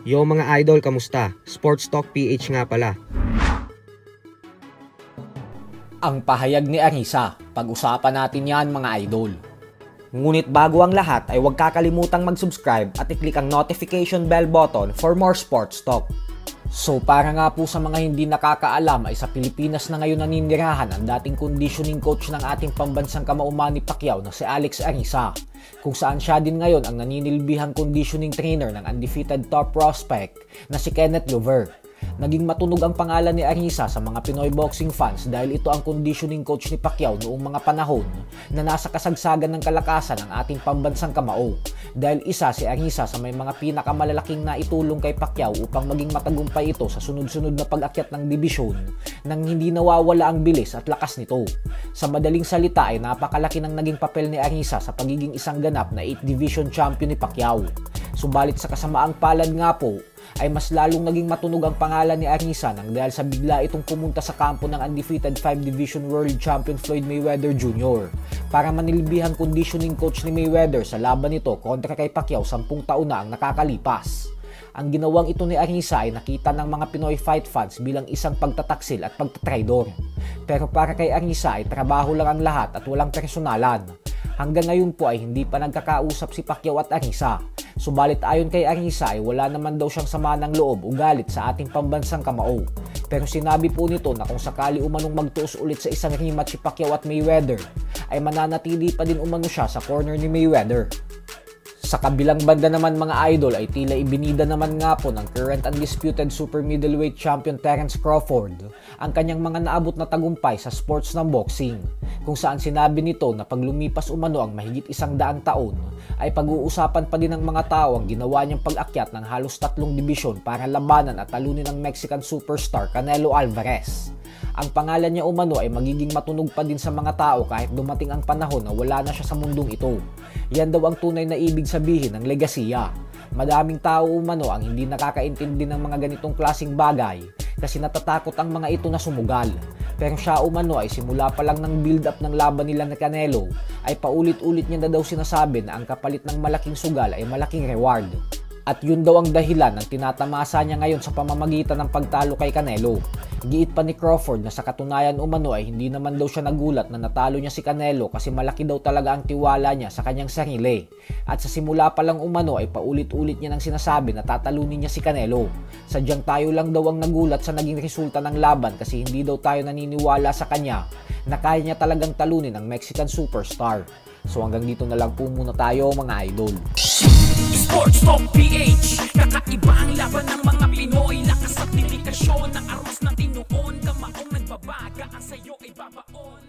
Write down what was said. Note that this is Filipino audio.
Yo mga idol, kamusta? Sports Talk PH nga pala. Ang pahayag ni Arisa, pag-usapan natin yan mga idol. Ngunit bago ang lahat ay huwag kakalimutang mag-subscribe at i-click ang notification bell button for more sports talk. So para nga po sa mga hindi nakakaalam ay sa Pilipinas na ngayon naninirahan ang dating conditioning coach ng ating pambansang kamao Manny Pacquiao na si Alex Arisa, kung saan siya din ngayon ang naninilbihang conditioning trainer ng undefeated top prospect na si Kenneth Glover. Naging matunog ang pangalan ni Arisa sa mga Pinoy boxing fans dahil ito ang conditioning coach ni Pacquiao noong mga panahon na nasa kasagsagan ng kalakasan ng ating pambansang kamao. Dahil isa si Arisa sa may mga pinakamalalaking naitulong kay Pacquiao upang maging matagumpay ito sa sunod-sunod na pag-akyat ng dibisyon nang hindi nawawala ang bilis at lakas nito. Sa madaling salita ay napakalaki ng naging papel ni Arisa sa pagiging isang ganap na 8th Division champion ni Pacquiao. Subalit sa kasamaang palad nga po, ay mas lalong naging matunog ang pangalan ni Arisa nang dahil sa bigla itong pumunta sa kampo ng undefeated 5 Division World Champion Floyd Mayweather Jr. para manilbihang conditioning coach ni Mayweather sa laban nito kontra kay Pacquiao 10 taon na ang nakakalipas. Ang ginawang ito ni Arisa ay nakita ng mga Pinoy fight fans bilang isang pagtataksil at pagtatraidor. Pero para kay Arisa ay trabaho lang ang lahat at walang personalan. Hanggang ngayon po ay hindi pa nagkakausap si Pacquiao at Arisa. Subalit ayon kay Arisa ay wala naman daw siyang sama ng loob o galit sa ating pambansang kamao. Pero sinabi po nito na kung sakali umanong magtuos ulit sa isang rematch si Pacquiao at Mayweather, ay mananatili pa din umano siya sa corner ni Mayweather. Sa kabilang banda naman mga idol ay tila ibinida naman nga po ng current undisputed super middleweight champion Terence Crawford ang kanyang mga naabot na tagumpay sa sports ng boxing, kung saan sinabi nito na pag lumipas umano ang mahigit 100 taon ay pag-uusapan pa din ng mga tao ang ginawa niyang pag-akyat ng halos 3 dibisyon para labanan at talunin ang Mexican superstar Canelo Alvarez. Ang pangalan niya umano ay magiging matunog pa din sa mga tao kahit dumating ang panahon na wala na siya sa mundong ito. Yan daw ang tunay na ibig sabihin ng legasiya. Madaming tao umano ang hindi nakakaintindi ng mga ganitong klaseng bagay kasi natatakot ang mga ito na sumugal. Pero siya umano ay simula pa lang ng build up ng laban nila na Canelo ay paulit-ulit niya na daw sinasabi na ang kapalit ng malaking sugal ay malaking reward. At yun daw ang dahilan ng tinatamasa niya ngayon sa pamamagitan ng pagtalo kay Canelo. Giit pa ni Crawford na sa katunayan umano ay hindi naman daw siya nagulat na natalo niya si Canelo kasi malaki daw talaga ang tiwala niya sa kanyang sarili. At sa simula pa lang umano ay paulit-ulit niya nang sinasabi na tatalunin niya si Canelo. Sadyang tayo lang daw ang nagulat sa naging resulta ng laban kasi hindi daw tayo naniniwala sa kanya na kaya niya talagang talunin ang Mexican superstar. So hanggang dito na lang po muna tayo mga idol. Sports Talk PH, kakaiba ang laban ng mga Pinoy. Lakas at dedikasyon ng aros na tinuon. Kamaong nagbabaga, ang sayo ay babaon.